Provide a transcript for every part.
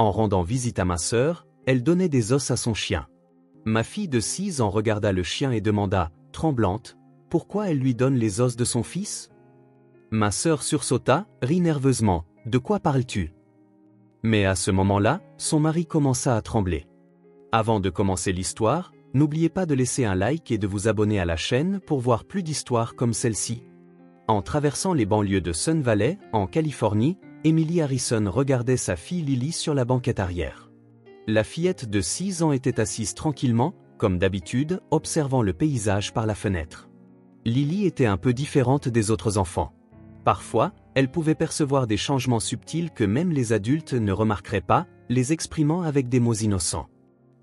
En rendant visite à ma sœur, elle donnait des os à son chien. Ma fille de 6 ans regarda le chien et demanda, tremblante, pourquoi elle lui donne les os de son fils? Ma sœur sursauta, rit nerveusement, de quoi parles-tu? Mais à ce moment-là, son mari commença à trembler. Avant de commencer l'histoire, n'oubliez pas de laisser un like et de vous abonner à la chaîne pour voir plus d'histoires comme celle-ci. En traversant les banlieues de Sun Valley, en Californie, Emily Harrison regardait sa fille Lily sur la banquette arrière. La fillette de 6 ans était assise tranquillement, comme d'habitude, observant le paysage par la fenêtre. Lily était un peu différente des autres enfants. Parfois, elle pouvait percevoir des changements subtils que même les adultes ne remarqueraient pas, les exprimant avec des mots innocents.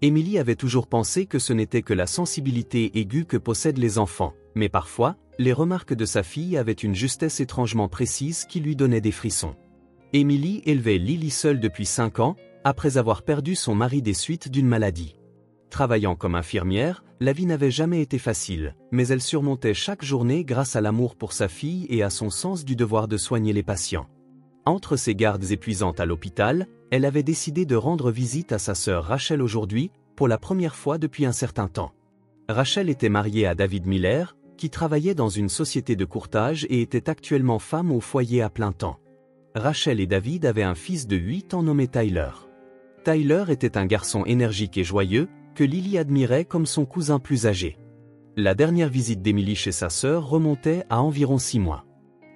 Emily avait toujours pensé que ce n'était que la sensibilité aiguë que possèdent les enfants, mais parfois, les remarques de sa fille avaient une justesse étrangement précise qui lui donnait des frissons. Emily élevait Lily seule depuis 5 ans, après avoir perdu son mari des suites d'une maladie. Travaillant comme infirmière, la vie n'avait jamais été facile, mais elle surmontait chaque journée grâce à l'amour pour sa fille et à son sens du devoir de soigner les patients. Entre ses gardes épuisantes à l'hôpital, elle avait décidé de rendre visite à sa sœur Rachel aujourd'hui, pour la première fois depuis un certain temps. Rachel était mariée à David Miller, qui travaillait dans une société de courtage et était actuellement femme au foyer à plein temps. Rachel et David avaient un fils de 8 ans nommé Tyler. Tyler était un garçon énergique et joyeux, que Lily admirait comme son cousin plus âgé. La dernière visite d'Emily chez sa sœur remontait à environ 6 mois.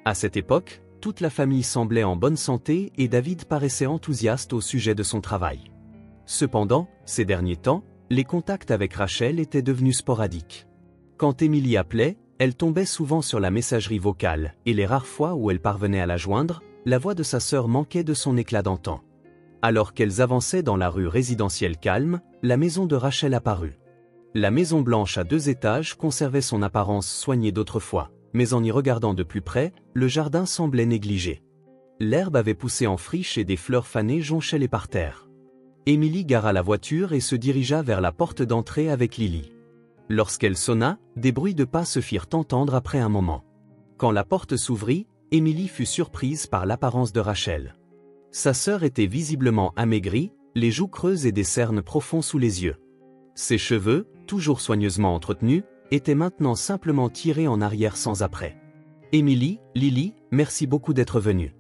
À cette époque, toute la famille semblait en bonne santé et David paraissait enthousiaste au sujet de son travail. Cependant, ces derniers temps, les contacts avec Rachel étaient devenus sporadiques. Quand Emily appelait, elle tombait souvent sur la messagerie vocale, et les rares fois où elle parvenait à la joindre, la voix de sa sœur manquait de son éclat d'antan. Alors qu'elles avançaient dans la rue résidentielle calme, la maison de Rachel apparut. La maison blanche à 2 étages conservait son apparence soignée d'autrefois, mais en y regardant de plus près, le jardin semblait négligé. L'herbe avait poussé en friche et des fleurs fanées jonchaient les parterres. Emily gara la voiture et se dirigea vers la porte d'entrée avec Lily. Lorsqu'elle sonna, des bruits de pas se firent entendre après un moment. Quand la porte s'ouvrit, Emily fut surprise par l'apparence de Rachel. Sa sœur était visiblement amaigrie, les joues creuses et des cernes profonds sous les yeux. Ses cheveux, toujours soigneusement entretenus, étaient maintenant simplement tirés en arrière sans après. « Emily, Lily, merci beaucoup d'être venue. »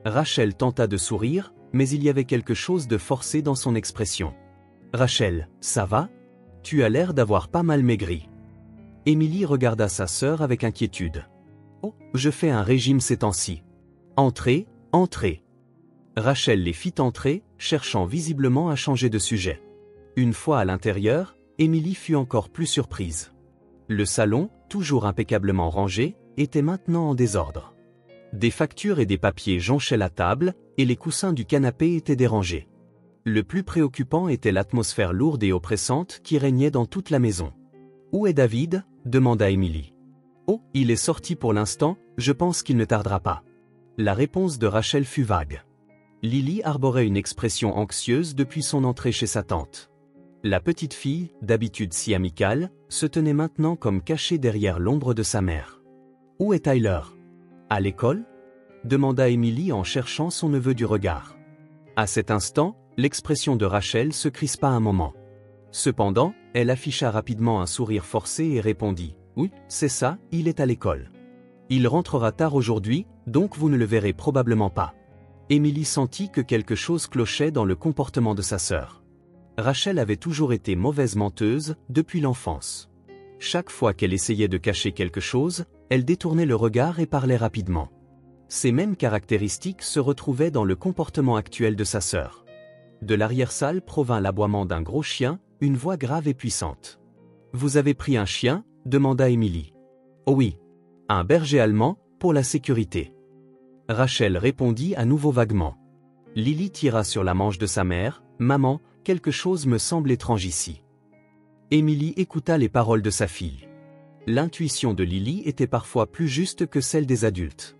Rachel tenta de sourire, mais il y avait quelque chose de forcé dans son expression. « Rachel, ça va? Tu as l'air d'avoir pas mal maigri. » Emily regarda sa sœur avec inquiétude. « Oh, je fais un régime ces temps-ci. »« Entrez, entrez. » Rachel les fit entrer, cherchant visiblement à changer de sujet. Une fois à l'intérieur, Emily fut encore plus surprise. Le salon, toujours impeccablement rangé, était maintenant en désordre. Des factures et des papiers jonchaient la table, et les coussins du canapé étaient dérangés. Le plus préoccupant était l'atmosphère lourde et oppressante qui régnait dans toute la maison. « Où est David ?» demanda Emily. « Oh, il est sorti pour l'instant, je pense qu'il ne tardera pas. » La réponse de Rachel fut vague. Lily arborait une expression anxieuse depuis son entrée chez sa tante. La petite fille, d'habitude si amicale, se tenait maintenant comme cachée derrière l'ombre de sa mère. « Où est Tyler? À l'école ?» demanda Emily en cherchant son neveu du regard. À cet instant, l'expression de Rachel se crispa un moment. Cependant, elle afficha rapidement un sourire forcé et répondit « Oui, c'est ça, il est à l'école. Il rentrera tard aujourd'hui, donc vous ne le verrez probablement pas. » Emily sentit que quelque chose clochait dans le comportement de sa sœur. Rachel avait toujours été mauvaise menteuse, depuis l'enfance. Chaque fois qu'elle essayait de cacher quelque chose, elle détournait le regard et parlait rapidement. Ces mêmes caractéristiques se retrouvaient dans le comportement actuel de sa sœur. De l'arrière-salle provint l'aboiement d'un gros chien, une voix grave et puissante. « Vous avez pris un chien ?» demanda Emily. « Oh oui. Un berger allemand, pour la sécurité. » Rachel répondit à nouveau vaguement. Lily tira sur la manche de sa mère. « Maman, quelque chose me semble étrange ici. » Emily écouta les paroles de sa fille. L'intuition de Lily était parfois plus juste que celle des adultes.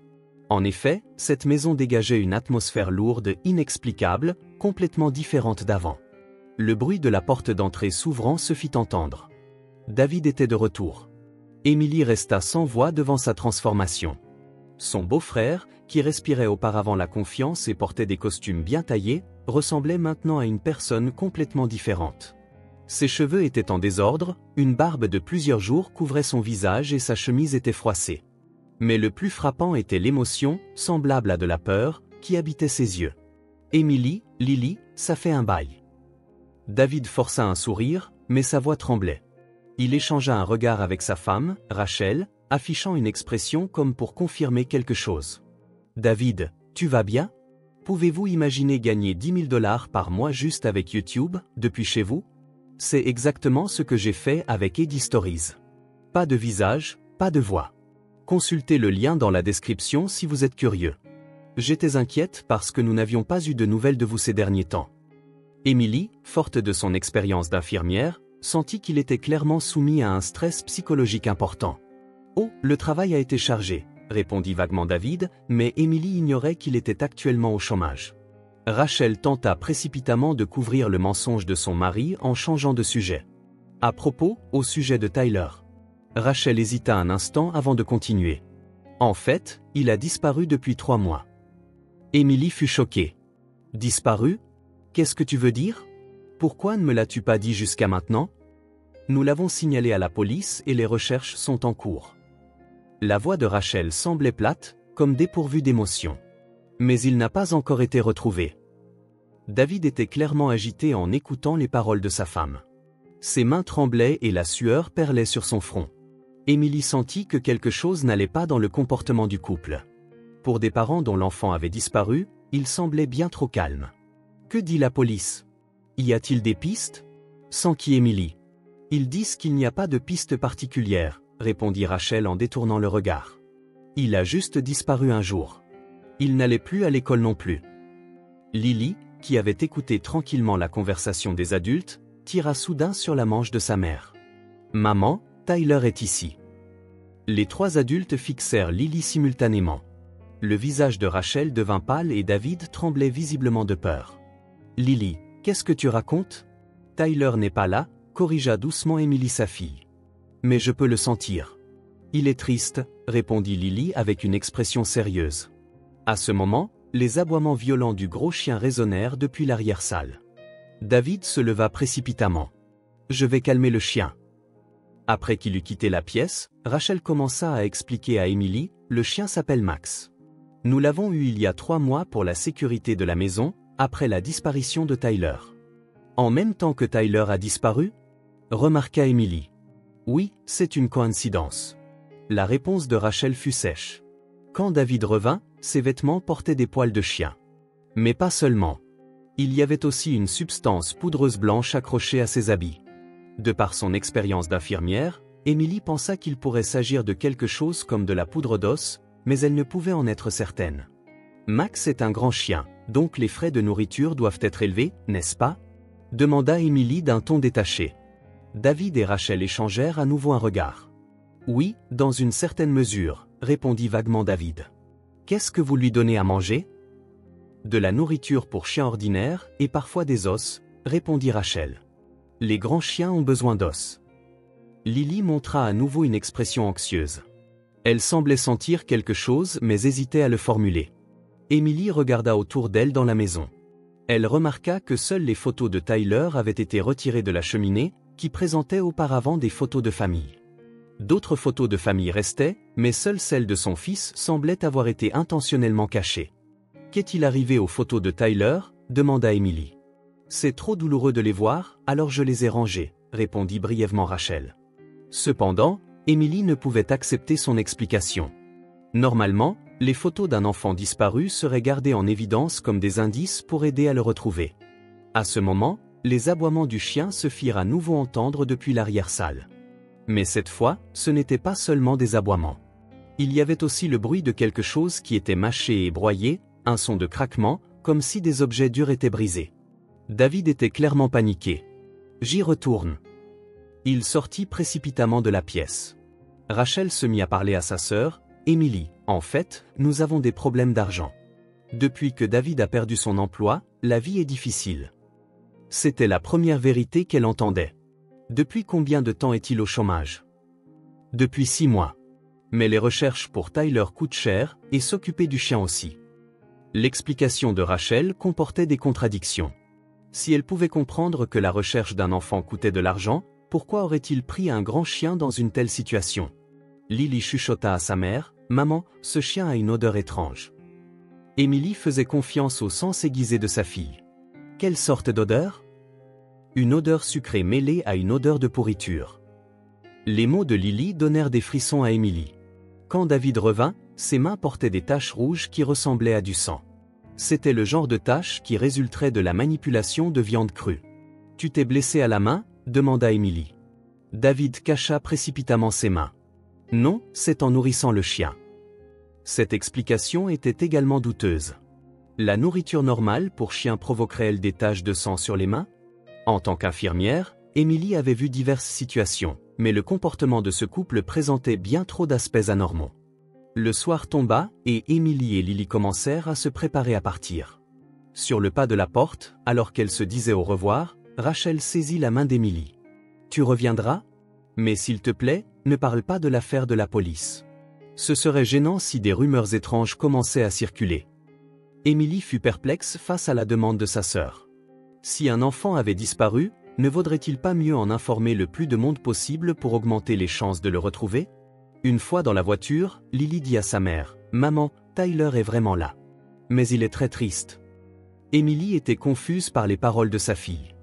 En effet, cette maison dégageait une atmosphère lourde, inexplicable, complètement différente d'avant. Le bruit de la porte d'entrée s'ouvrant se fit entendre. David était de retour. Emily resta sans voix devant sa transformation. Son beau-frère, qui respirait auparavant la confiance et portait des costumes bien taillés, ressemblait maintenant à une personne complètement différente. Ses cheveux étaient en désordre, une barbe de plusieurs jours couvrait son visage et sa chemise était froissée. Mais le plus frappant était l'émotion, semblable à de la peur, qui habitait ses yeux. « Émilie, Lily, ça fait un bail. » David força un sourire, mais sa voix tremblait. Il échangea un regard avec sa femme, Rachel, affichant une expression comme pour confirmer quelque chose. « David, tu vas bien? Pouvez-vous imaginer gagner 10 000 $ par mois juste avec YouTube, depuis chez vous? C'est exactement ce que j'ai fait avec Eddie Stories. Pas de visage, pas de voix. Consultez le lien dans la description si vous êtes curieux. J'étais inquiète parce que nous n'avions pas eu de nouvelles de vous ces derniers temps. » Émilie, forte de son expérience d'infirmière, sentit qu'il était clairement soumis à un stress psychologique important. « Oh, le travail a été chargé, » répondit vaguement David, mais Émilie ignorait qu'il était actuellement au chômage. Rachel tenta précipitamment de couvrir le mensonge de son mari en changeant de sujet. « À propos, au sujet de Tyler. » Rachel hésita un instant avant de continuer. « En fait, il a disparu depuis 3 mois. » Émilie fut choquée. « Disparu? Qu'est-ce que tu veux dire? Pourquoi ne me l'as-tu pas dit jusqu'à maintenant? Nous l'avons signalé à la police et les recherches sont en cours. » La voix de Rachel semblait plate, comme dépourvue d'émotion. Mais il n'a pas encore été retrouvé. David était clairement agité en écoutant les paroles de sa femme. Ses mains tremblaient et la sueur perlait sur son front. Émilie sentit que quelque chose n'allait pas dans le comportement du couple. Pour des parents dont l'enfant avait disparu, il semblait bien trop calme. Que dit la police? Y a-t-il des pistes? S'enquit Émilie. Ils disent qu'il n'y a pas de piste particulière, répondit Rachel en détournant le regard. Il a juste disparu un jour. Il n'allait plus à l'école non plus. Lily, qui avait écouté tranquillement la conversation des adultes, tira soudain sur la manche de sa mère. Maman, Tyler est ici. Les 3 adultes fixèrent Lily simultanément. Le visage de Rachel devint pâle et David tremblait visiblement de peur. Lily, qu'est-ce que tu racontes? Tyler n'est pas là, corrigea doucement Émilie sa fille. Mais je peux le sentir. Il est triste, répondit Lily avec une expression sérieuse. À ce moment, les aboiements violents du gros chien résonnèrent depuis l'arrière-salle. David se leva précipitamment. Je vais calmer le chien. Après qu'il eut quitté la pièce, Rachel commença à expliquer à Émilie, le chien s'appelle Max. Nous l'avons eu il y a 3 mois pour la sécurité de la maison, après la disparition de Tyler. En même temps que Tyler a disparu? Remarqua Émilie. Oui, c'est une coïncidence. La réponse de Rachel fut sèche. Quand David revint, ses vêtements portaient des poils de chien. Mais pas seulement. Il y avait aussi une substance poudreuse blanche accrochée à ses habits. De par son expérience d'infirmière, Émilie pensa qu'il pourrait s'agir de quelque chose comme de la poudre d'os, mais elle ne pouvait en être certaine. Max est un grand chien, donc les frais de nourriture doivent être élevés, n'est-ce pas? Demanda Émilie d'un ton détaché. David et Rachel échangèrent à nouveau un regard. Oui, dans une certaine mesure, répondit vaguement David. Qu'est-ce que vous lui donnez à manger? De la nourriture pour chien ordinaire et parfois des os, répondit Rachel. Les grands chiens ont besoin d'os. Lily montra à nouveau une expression anxieuse. Elle semblait sentir quelque chose mais hésitait à le formuler. Émilie regarda autour d'elle dans la maison. Elle remarqua que seules les photos de Tyler avaient été retirées de la cheminée, qui présentait auparavant des photos de famille. D'autres photos de famille restaient, mais seule celle de son fils semblait avoir été intentionnellement cachée. Qu'est-il arrivé aux photos de Tyler? Demanda Émilie. C'est trop douloureux de les voir, alors je les ai rangées, répondit brièvement Rachel. Cependant, Émilie ne pouvait accepter son explication. Normalement, les photos d'un enfant disparu seraient gardées en évidence comme des indices pour aider à le retrouver. À ce moment, les aboiements du chien se firent à nouveau entendre depuis l'arrière-salle. Mais cette fois, ce n'était pas seulement des aboiements. Il y avait aussi le bruit de quelque chose qui était mâché et broyé, un son de craquement, comme si des objets durs étaient brisés. David était clairement paniqué. « J'y retourne. » Il sortit précipitamment de la pièce. Rachel se mit à parler à sa sœur, Émilie. En fait, nous avons des problèmes d'argent. Depuis que David a perdu son emploi, la vie est difficile. C'était la première vérité qu'elle entendait. Depuis combien de temps est-il au chômage? Depuis 6 mois. Mais les recherches pour Tyler coûtent cher, et s'occuper du chien aussi. L'explication de Rachel comportait des contradictions. Si elle pouvait comprendre que la recherche d'un enfant coûtait de l'argent, pourquoi aurait-il pris un grand chien dans une telle situation? Lily chuchota à sa mère, « Maman, ce chien a une odeur étrange. » Émilie faisait confiance au sens aiguisé de sa fille. Quelle sorte d'odeur? Une odeur sucrée mêlée à une odeur de pourriture. Les mots de Lily donnèrent des frissons à Émilie. Quand David revint, ses mains portaient des taches rouges qui ressemblaient à du sang. C'était le genre de taches qui résulterait de la manipulation de viande crue. « Tu t'es blessé à la main ?» demanda Émilie. David cacha précipitamment ses mains. « Non, c'est en nourrissant le chien. » Cette explication était également douteuse. La nourriture normale pour chien provoquerait-elle des taches de sang sur les mains? En tant qu'infirmière, Émilie avait vu diverses situations, mais le comportement de ce couple présentait bien trop d'aspects anormaux. Le soir tomba, et Émilie et Lily commencèrent à se préparer à partir. Sur le pas de la porte, alors qu'elle se disait au revoir, Rachel saisit la main d'Émilie. « Tu reviendras? Mais s'il te plaît, ne parle pas de l'affaire de la police. Ce serait gênant si des rumeurs étranges commençaient à circuler. » Émilie fut perplexe face à la demande de sa sœur. Si un enfant avait disparu, ne vaudrait-il pas mieux en informer le plus de monde possible pour augmenter les chances de le retrouver? Une fois dans la voiture, Lily dit à sa mère, « Maman, Tyler est vraiment là. Mais il est très triste. » Émilie était confuse par les paroles de sa fille.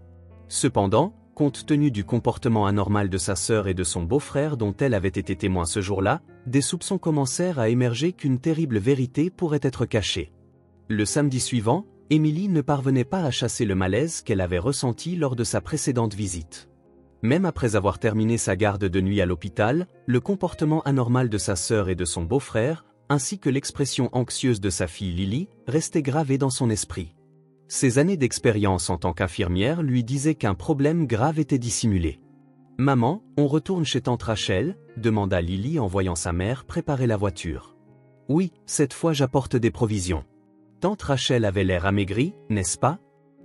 Cependant, compte tenu du comportement anormal de sa sœur et de son beau-frère dont elle avait été témoin ce jour-là, des soupçons commencèrent à émerger qu'une terrible vérité pourrait être cachée. Le samedi suivant, Émilie ne parvenait pas à chasser le malaise qu'elle avait ressenti lors de sa précédente visite. Même après avoir terminé sa garde de nuit à l'hôpital, le comportement anormal de sa sœur et de son beau-frère, ainsi que l'expression anxieuse de sa fille Lily, restaient gravés dans son esprit. Ses années d'expérience en tant qu'infirmière lui disaient qu'un problème grave était dissimulé. « Maman, on retourne chez tante Rachel ?» demanda Lily en voyant sa mère préparer la voiture. « Oui, cette fois j'apporte des provisions. » Tante Rachel avait l'air amaigrie, n'est-ce pas?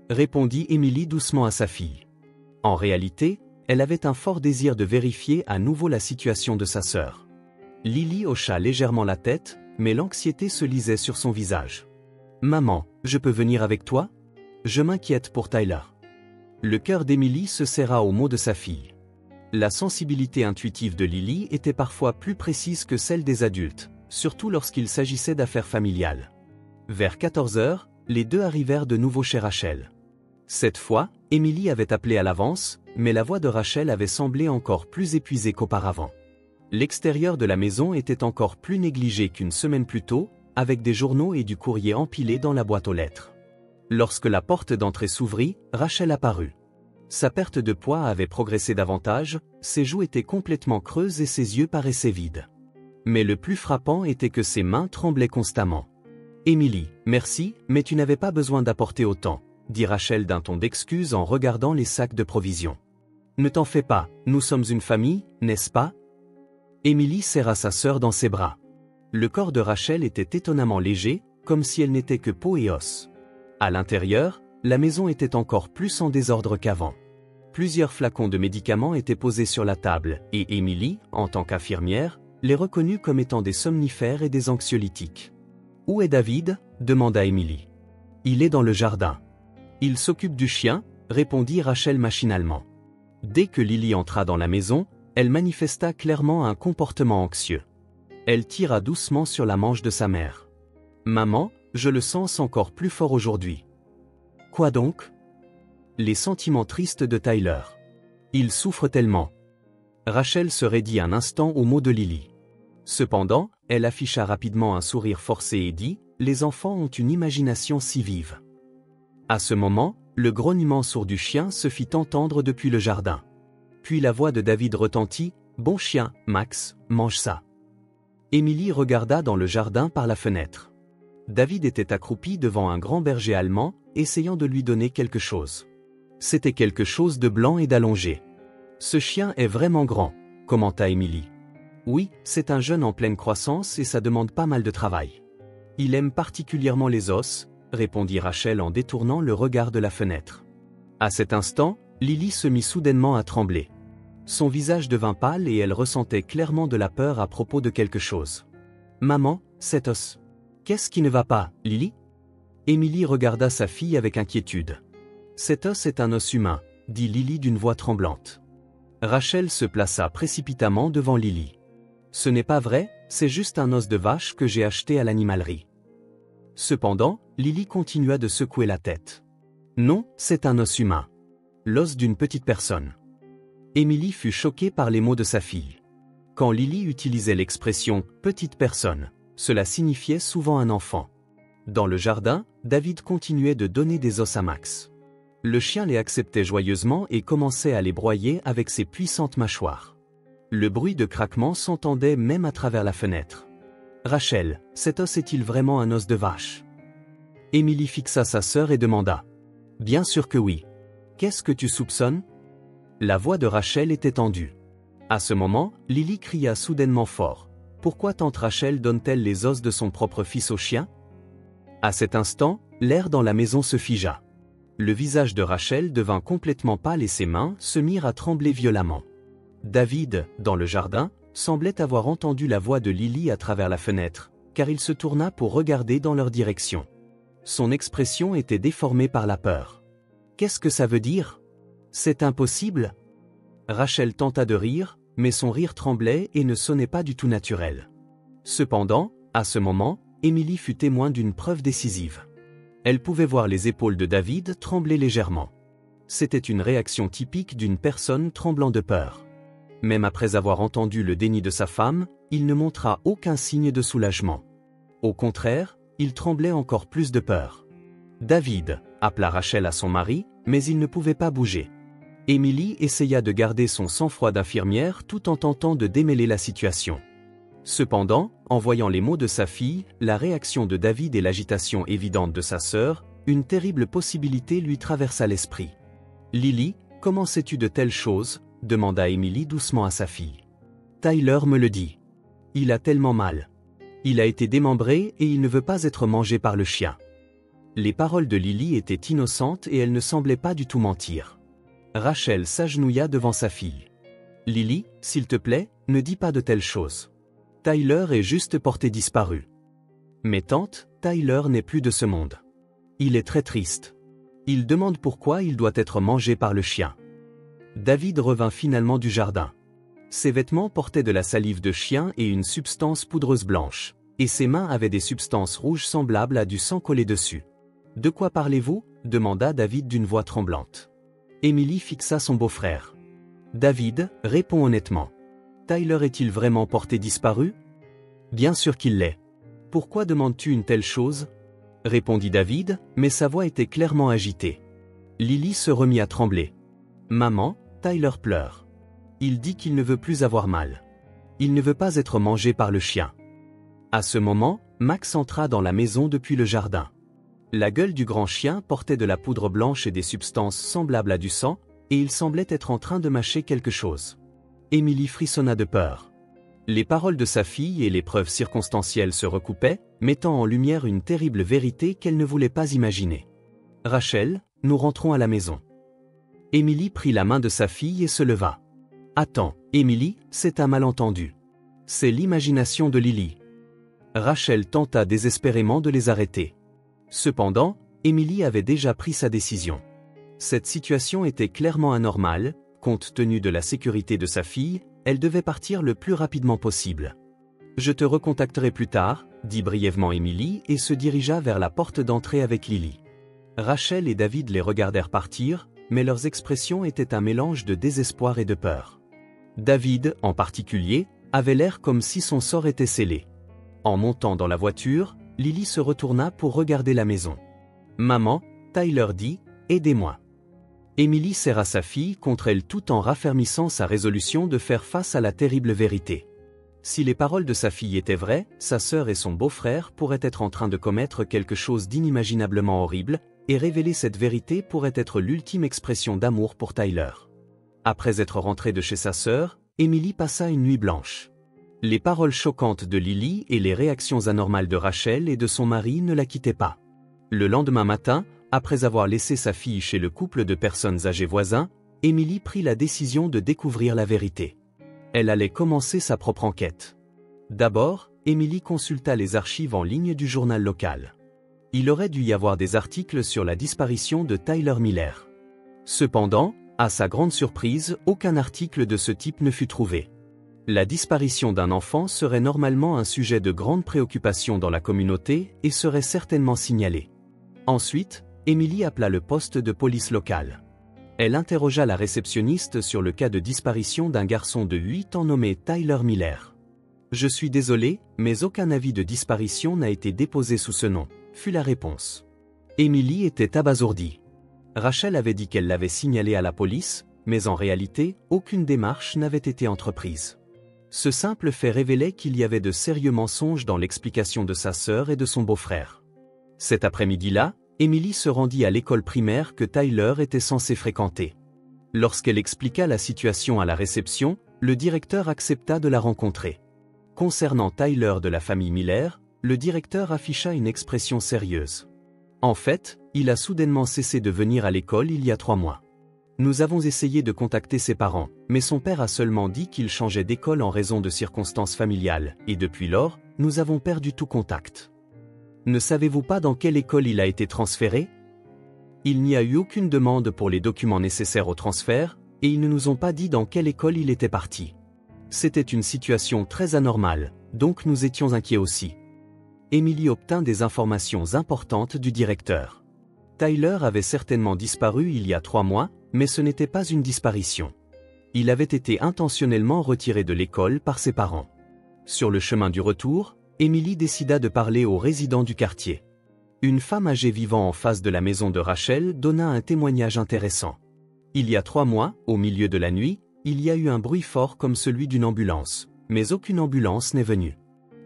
Répondit Émilie doucement à sa fille. En réalité, elle avait un fort désir de vérifier à nouveau la situation de sa sœur. Lily hocha légèrement la tête, mais l'anxiété se lisait sur son visage. « Maman, je peux venir avec toi? Je m'inquiète pour Tyler. » Le cœur d'Émilie se serra aux mots de sa fille. La sensibilité intuitive de Lily était parfois plus précise que celle des adultes, surtout lorsqu'il s'agissait d'affaires familiales. Vers 14 heures, les deux arrivèrent de nouveau chez Rachel. Cette fois, Émilie avait appelé à l'avance, mais la voix de Rachel avait semblé encore plus épuisée qu'auparavant. L'extérieur de la maison était encore plus négligé qu'une semaine plus tôt, avec des journaux et du courrier empilés dans la boîte aux lettres. Lorsque la porte d'entrée s'ouvrit, Rachel apparut. Sa perte de poids avait progressé davantage, ses joues étaient complètement creuses et ses yeux paraissaient vides. Mais le plus frappant était que ses mains tremblaient constamment. « Émilie, merci, mais tu n'avais pas besoin d'apporter autant, » dit Rachel d'un ton d'excuse en regardant les sacs de provisions. « Ne t'en fais pas, nous sommes une famille, n'est-ce pas ?» Émilie serra sa sœur dans ses bras. Le corps de Rachel était étonnamment léger, comme si elle n'était que peau et os. À l'intérieur, la maison était encore plus en désordre qu'avant. Plusieurs flacons de médicaments étaient posés sur la table, et Émilie, en tant qu'infirmière, les reconnut comme étant des somnifères et des anxiolytiques. « Où est David ?» demanda Émilie. « Il est dans le jardin. »« Il s'occupe du chien ?» répondit Rachel machinalement. Dès que Lily entra dans la maison, elle manifesta clairement un comportement anxieux. Elle tira doucement sur la manche de sa mère. « Maman, je le sens encore plus fort aujourd'hui. »« Quoi donc ?» Les sentiments tristes de Tyler. « Il souffre tellement. » Rachel se raidit un instant aux mots de Lily. Cependant, elle afficha rapidement un sourire forcé et dit, « Les enfants ont une imagination si vive. » À ce moment, le grognement sourd du chien se fit entendre depuis le jardin. Puis la voix de David retentit, « Bon chien, Max, mange ça. » Émilie regarda dans le jardin par la fenêtre. David était accroupi devant un grand berger allemand, essayant de lui donner quelque chose. C'était quelque chose de blanc et d'allongé. « Ce chien est vraiment grand, » commenta Émilie. « Oui, c'est un jeune en pleine croissance et ça demande pas mal de travail. Il aime particulièrement les os, » répondit Rachel en détournant le regard de la fenêtre. À cet instant, Lily se mit soudainement à trembler. Son visage devint pâle et elle ressentait clairement de la peur à propos de quelque chose. « Maman, cet os. Qu'est-ce qui ne va pas, Lily ?» Émilie regarda sa fille avec inquiétude. « Cet os est un os humain, » dit Lily d'une voix tremblante. Rachel se plaça précipitamment devant Lily. « Ce n'est pas vrai, c'est juste un os de vache que j'ai acheté à l'animalerie. » Cependant, Lily continua de secouer la tête. « Non, c'est un os humain. L'os d'une petite personne. » Émilie fut choquée par les mots de sa fille. Quand Lily utilisait l'expression « petite personne », cela signifiait souvent un enfant. Dans le jardin, David continuait de donner des os à Max. Le chien les acceptait joyeusement et commençait à les broyer avec ses puissantes mâchoires. Le bruit de craquement s'entendait même à travers la fenêtre. « Rachel, cet os est-il vraiment un os de vache ?» Émilie fixa sa sœur et demanda. « Bien sûr que oui. Qu'est-ce que tu soupçonnes ?» La voix de Rachel était tendue. À ce moment, Lily cria soudainement fort. « Pourquoi tante Rachel donne-t-elle les os de son propre fils au chien ?» À cet instant, l'air dans la maison se figea. Le visage de Rachel devint complètement pâle et ses mains se mirent à trembler violemment. David, dans le jardin, semblait avoir entendu la voix de Lily à travers la fenêtre, car il se tourna pour regarder dans leur direction. Son expression était déformée par la peur. « Qu'est-ce que ça veut dire ? C'est impossible !» Rachel tenta de rire, mais son rire tremblait et ne sonnait pas du tout naturel. Cependant, à ce moment, Émilie fut témoin d'une preuve décisive. Elle pouvait voir les épaules de David trembler légèrement. C'était une réaction typique d'une personne tremblant de peur. Même après avoir entendu le déni de sa femme, il ne montra aucun signe de soulagement. Au contraire, il tremblait encore plus de peur. « David !» appela Rachel à son mari, mais il ne pouvait pas bouger. Émilie essaya de garder son sang-froid d'infirmière tout en tentant de démêler la situation. Cependant, en voyant les mots de sa fille, la réaction de David et l'agitation évidente de sa sœur, une terrible possibilité lui traversa l'esprit. « Lily, comment sais-tu de telles choses ?» demanda Émilie doucement à sa fille. « Tyler me le dit. Il a tellement mal. Il a été démembré et il ne veut pas être mangé par le chien. » Les paroles de Lily étaient innocentes et elle ne semblait pas du tout mentir. Rachel s'agenouilla devant sa fille. « Lily, s'il te plaît, ne dis pas de telles choses. Tyler est juste porté disparu. »« Mais tante, Tyler n'est plus de ce monde. Il est très triste. Il demande pourquoi il doit être mangé par le chien. » David revint finalement du jardin. Ses vêtements portaient de la salive de chien et une substance poudreuse blanche, et ses mains avaient des substances rouges semblables à du sang collé dessus. « De quoi parlez-vous » demanda David d'une voix tremblante. Émilie fixa son beau-frère. « David, réponds honnêtement. Tyler est-il vraiment porté disparu ? » ?»« Bien sûr qu'il l'est. Pourquoi demandes-tu une telle chose ?» répondit David, mais sa voix était clairement agitée. Lily se remit à trembler. « Maman, Tyler pleure. Il dit qu'il ne veut plus avoir mal. Il ne veut pas être mangé par le chien. » À ce moment, Max entra dans la maison depuis le jardin. La gueule du grand chien portait de la poudre blanche et des substances semblables à du sang, et il semblait être en train de mâcher quelque chose. Émilie frissonna de peur. Les paroles de sa fille et les preuves circonstancielles se recoupaient, mettant en lumière une terrible vérité qu'elle ne voulait pas imaginer. « Rachel, nous rentrons à la maison. » Émilie prit la main de sa fille et se leva. « Attends, Émilie, c'est un malentendu. C'est l'imagination de Lily. » Rachel tenta désespérément de les arrêter. Cependant, Émilie avait déjà pris sa décision. Cette situation était clairement anormale, compte tenu de la sécurité de sa fille, elle devait partir le plus rapidement possible. « Je te recontacterai plus tard », dit brièvement Émilie et se dirigea vers la porte d'entrée avec Lily. Rachel et David les regardèrent partir, mais leurs expressions étaient un mélange de désespoir et de peur. David, en particulier, avait l'air comme si son sort était scellé. En montant dans la voiture, Lily se retourna pour regarder la maison. « Maman, Tyler dit, aidez-moi. » Émilie serra sa fille contre elle tout en raffermissant sa résolution de faire face à la terrible vérité. Si les paroles de sa fille étaient vraies, sa sœur et son beau-frère pourraient être en train de commettre quelque chose d'inimaginablement horrible, et révéler cette vérité pourrait être l'ultime expression d'amour pour Tyler. Après être rentrée de chez sa sœur, Émilie passa une nuit blanche. Les paroles choquantes de Lily et les réactions anormales de Rachel et de son mari ne la quittaient pas. Le lendemain matin, après avoir laissé sa fille chez le couple de personnes âgées voisins, Émilie prit la décision de découvrir la vérité. Elle allait commencer sa propre enquête. D'abord, Émilie consulta les archives en ligne du journal local. Il aurait dû y avoir des articles sur la disparition de Tyler Miller. Cependant, à sa grande surprise, aucun article de ce type ne fut trouvé. La disparition d'un enfant serait normalement un sujet de grande préoccupation dans la communauté et serait certainement signalé. Ensuite, Emily appela le poste de police local. Elle interrogea la réceptionniste sur le cas de disparition d'un garçon de 8 ans nommé Tyler Miller. « Je suis désolé, mais aucun avis de disparition n'a été déposé sous ce nom », fut la réponse. Emily était abasourdie. Rachel avait dit qu'elle l'avait signalé à la police, mais en réalité, aucune démarche n'avait été entreprise. Ce simple fait révélait qu'il y avait de sérieux mensonges dans l'explication de sa sœur et de son beau-frère. Cet après-midi-là, Emily se rendit à l'école primaire que Tyler était censé fréquenter. Lorsqu'elle expliqua la situation à la réception, le directeur accepta de la rencontrer. Concernant Tyler de la famille Miller, le directeur afficha une expression sérieuse. En fait, il a soudainement cessé de venir à l'école il y a 3 mois. Nous avons essayé de contacter ses parents, mais son père a seulement dit qu'il changeait d'école en raison de circonstances familiales, et depuis lors, nous avons perdu tout contact. Ne savez-vous pas dans quelle école il a été transféré? Il n'y a eu aucune demande pour les documents nécessaires au transfert, et ils ne nous ont pas dit dans quelle école il était parti. C'était une situation très anormale, donc nous étions inquiets aussi. Emily obtint des informations importantes du directeur. Tyler avait certainement disparu il y a 3 mois, mais ce n'était pas une disparition. Il avait été intentionnellement retiré de l'école par ses parents. Sur le chemin du retour, Emily décida de parler aux résidents du quartier. Une femme âgée vivant en face de la maison de Rachel donna un témoignage intéressant. Il y a 3 mois, au milieu de la nuit, il y a eu un bruit fort comme celui d'une ambulance, mais aucune ambulance n'est venue.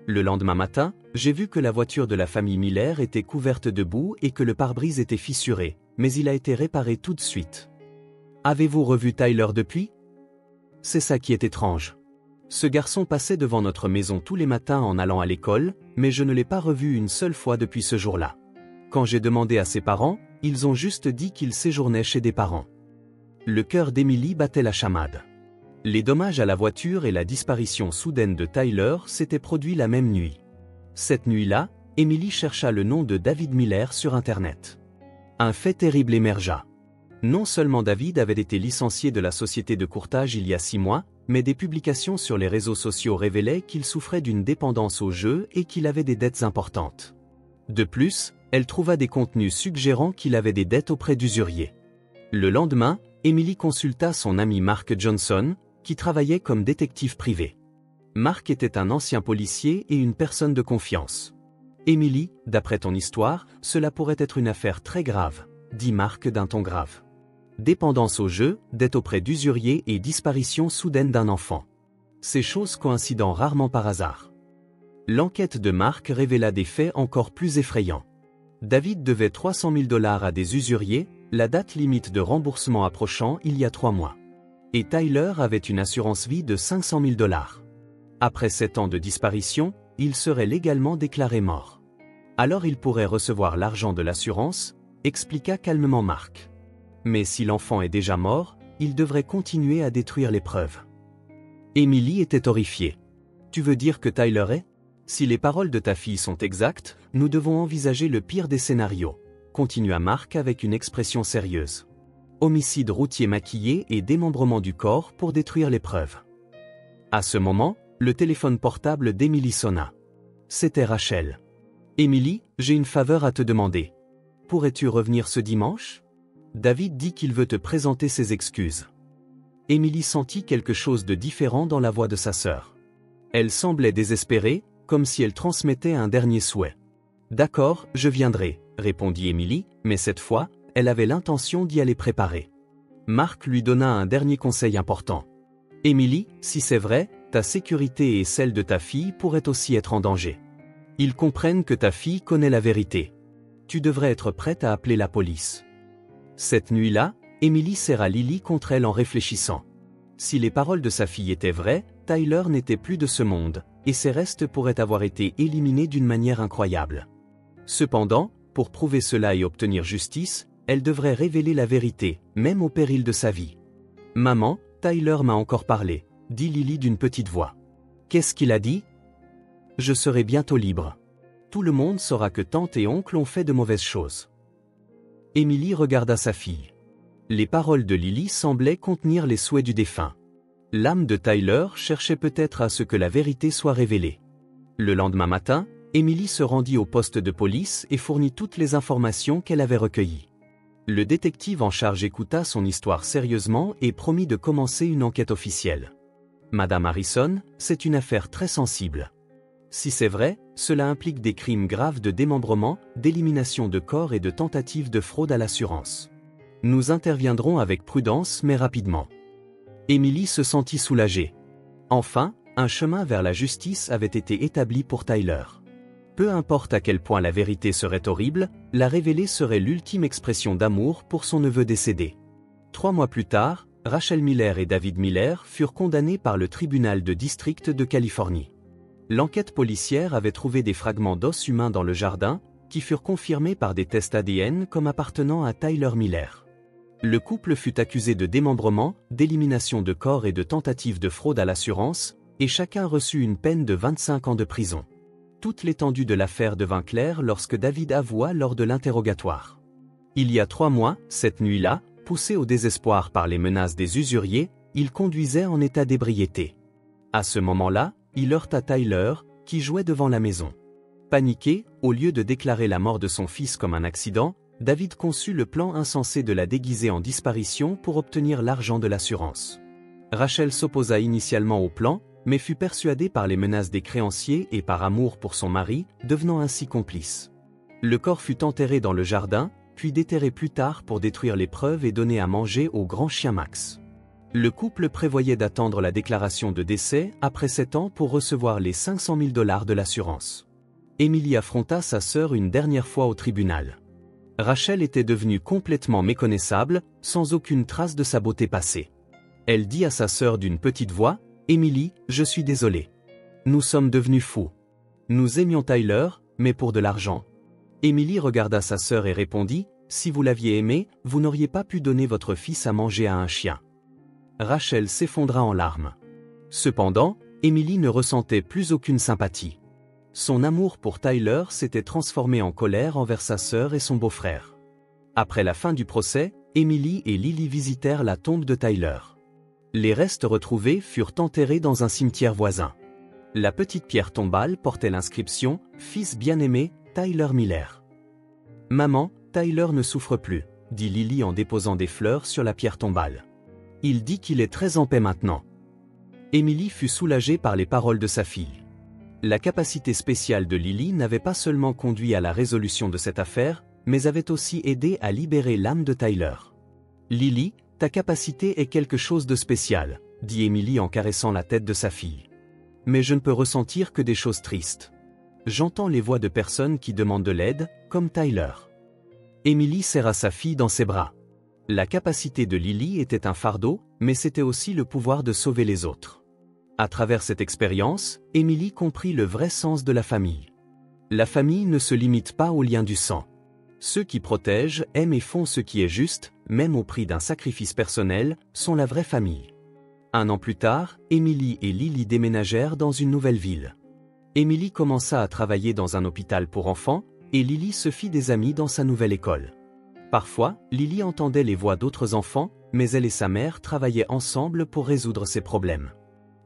Le lendemain matin, j'ai vu que la voiture de la famille Miller était couverte de boue et que le pare-brise était fissuré, mais il a été réparé tout de suite. Avez-vous revu Tyler depuis? C'est ça qui est étrange. Ce garçon passait devant notre maison tous les matins en allant à l'école, mais je ne l'ai pas revu une seule fois depuis ce jour-là. Quand j'ai demandé à ses parents, ils ont juste dit qu'il séjournait chez des parents. Le cœur d'Emily battait la chamade. Les dommages à la voiture et la disparition soudaine de Tyler s'étaient produits la même nuit. Cette nuit-là, Emily chercha le nom de David Miller sur Internet. Un fait terrible émergea. Non seulement David avait été licencié de la société de courtage il y a 6 mois, mais des publications sur les réseaux sociaux révélaient qu'il souffrait d'une dépendance au jeu et qu'il avait des dettes importantes. De plus, elle trouva des contenus suggérant qu'il avait des dettes auprès d'usuriers. Le lendemain, Emily consulta son ami Mark Johnson, qui travaillait comme détective privé. Mark était un ancien policier et une personne de confiance. « Emily, d'après ton histoire, cela pourrait être une affaire très grave », dit Mark d'un ton grave. Dépendance au jeu, dette auprès d'usuriers et disparition soudaine d'un enfant. Ces choses coïncident rarement par hasard. L'enquête de Mark révéla des faits encore plus effrayants. David devait 300 000 $ à des usuriers, la date limite de remboursement approchant il y a 3 mois. Et Tyler avait une assurance vie de 500 000 $. Après 7 ans de disparition, il serait légalement déclaré mort. Alors il pourrait recevoir l'argent de l'assurance, expliqua calmement Mark. Mais si l'enfant est déjà mort, il devrait continuer à détruire les preuves. Emily était horrifiée. Tu veux dire que Tyler est? Si les paroles de ta fille sont exactes, nous devons envisager le pire des scénarios, continua Mark avec une expression sérieuse. Homicide routier maquillé et démembrement du corps pour détruire les preuves. À ce moment, le téléphone portable d'Emily sonna. C'était Rachel. Emily, j'ai une faveur à te demander. Pourrais-tu revenir ce dimanche? David dit qu'il veut te présenter ses excuses. Emily sentit quelque chose de différent dans la voix de sa sœur. Elle semblait désespérée, comme si elle transmettait un dernier souhait. D'accord, je viendrai, répondit Emily, mais cette fois, elle avait l'intention d'y aller préparer. Mark lui donna un dernier conseil important. Emily, si c'est vrai, ta sécurité et celle de ta fille pourraient aussi être en danger. Ils comprennent que ta fille connaît la vérité. Tu devrais être prête à appeler la police. Cette nuit-là, Emily serra Lily contre elle en réfléchissant. Si les paroles de sa fille étaient vraies, Tyler n'était plus de ce monde, et ses restes pourraient avoir été éliminés d'une manière incroyable. Cependant, pour prouver cela et obtenir justice, elle devrait révéler la vérité, même au péril de sa vie. « Maman, Tyler m'a encore parlé », dit Lily d'une petite voix. « Qu'est-ce qu'il a dit ? Je serai bientôt libre. Tout le monde saura que tante et oncle ont fait de mauvaises choses. Emily regarda sa fille. Les paroles de Lily semblaient contenir les souhaits du défunt. L'âme de Tyler cherchait peut-être à ce que la vérité soit révélée. Le lendemain matin, Emily se rendit au poste de police et fournit toutes les informations qu'elle avait recueillies. Le détective en charge écouta son histoire sérieusement et promit de commencer une enquête officielle. Madame Harrison, c'est une affaire très sensible. Si c'est vrai, cela implique des crimes graves de démembrement, d'élimination de corps et de tentative de fraude à l'assurance. Nous interviendrons avec prudence mais rapidement. Emily se sentit soulagée. Enfin, un chemin vers la justice avait été établi pour Tyler. Peu importe à quel point la vérité serait horrible, la révéler serait l'ultime expression d'amour pour son neveu décédé. 3 mois plus tard, Rachel Miller et David Miller furent condamnés par le tribunal de district de Californie. L'enquête policière avait trouvé des fragments d'os humains dans le jardin, qui furent confirmés par des tests ADN comme appartenant à Tyler Miller. Le couple fut accusé de démembrement, d'élimination de corps et de tentative de fraude à l'assurance, et chacun reçut une peine de 25 ans de prison. Toute l'étendue de l'affaire devint claire lorsque David avoua lors de l'interrogatoire. Il y a 3 mois, cette nuit-là, poussé au désespoir par les menaces des usuriers, il conduisait en état d'ébriété. À ce moment-là, il heurta Tyler, qui jouait devant la maison. Paniqué, au lieu de déclarer la mort de son fils comme un accident, David conçut le plan insensé de la déguiser en disparition pour obtenir l'argent de l'assurance. Rachel s'opposa initialement au plan, mais fut persuadée par les menaces des créanciers et par amour pour son mari, devenant ainsi complice. Le corps fut enterré dans le jardin, puis déterré plus tard pour détruire les preuves et donner à manger au grand chien Max. Le couple prévoyait d'attendre la déclaration de décès après 7 ans pour recevoir les 500 000 $ de l'assurance. Emily affronta sa sœur une dernière fois au tribunal. Rachel était devenue complètement méconnaissable, sans aucune trace de sa beauté passée. Elle dit à sa sœur d'une petite voix, « Emily, je suis désolée. Nous sommes devenus fous. Nous aimions Tyler, mais pour de l'argent. » Emily regarda sa sœur et répondit, « Si vous l'aviez aimé, vous n'auriez pas pu donner votre fils à manger à un chien. » Rachel s'effondra en larmes. Cependant, Emily ne ressentait plus aucune sympathie. Son amour pour Tyler s'était transformé en colère envers sa sœur et son beau-frère. Après la fin du procès, Emily et Lily visitèrent la tombe de Tyler. Les restes retrouvés furent enterrés dans un cimetière voisin. La petite pierre tombale portait l'inscription « Fils bien-aimé, Tyler Miller ». « Maman, Tyler ne souffre plus », dit Lily en déposant des fleurs sur la pierre tombale. « Il dit qu'il est très en paix maintenant. » Emily fut soulagée par les paroles de sa fille. La capacité spéciale de Lily n'avait pas seulement conduit à la résolution de cette affaire, mais avait aussi aidé à libérer l'âme de Tyler. « Lily, ta capacité est quelque chose de spécial, » dit Emily en caressant la tête de sa fille. « Mais je ne peux ressentir que des choses tristes. J'entends les voix de personnes qui demandent de l'aide, comme Tyler. » Emily serra sa fille dans ses bras. La capacité de Lily était un fardeau, mais c'était aussi le pouvoir de sauver les autres. À travers cette expérience, Emily comprit le vrai sens de la famille. La famille ne se limite pas aux liens du sang. Ceux qui protègent, aiment et font ce qui est juste, même au prix d'un sacrifice personnel, sont la vraie famille. 1 an plus tard, Emily et Lily déménagèrent dans une nouvelle ville. Emily commença à travailler dans un hôpital pour enfants, et Lily se fit des amis dans sa nouvelle école. Parfois, Lily entendait les voix d'autres enfants, mais elle et sa mère travaillaient ensemble pour résoudre ses problèmes.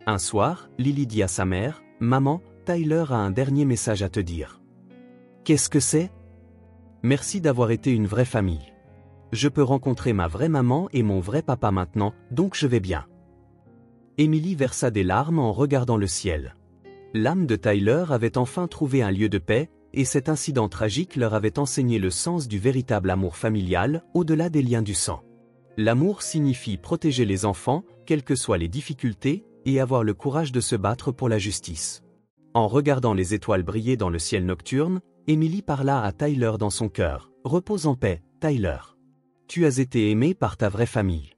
Un soir, Lily dit à sa mère, « Maman, Tyler a un dernier message à te dire. »« Qu'est-ce que c'est ? » ?»« Merci d'avoir été une vraie famille. Je peux rencontrer ma vraie maman et mon vrai papa maintenant, donc je vais bien. » Emily versa des larmes en regardant le ciel. L'âme de Tyler avait enfin trouvé un lieu de paix, et cet incident tragique leur avait enseigné le sens du véritable amour familial, au-delà des liens du sang. L'amour signifie protéger les enfants, quelles que soient les difficultés, et avoir le courage de se battre pour la justice. En regardant les étoiles briller dans le ciel nocturne, Emily parla à Tyler dans son cœur. « Repose en paix, Tyler. Tu as été aimé par ta vraie famille.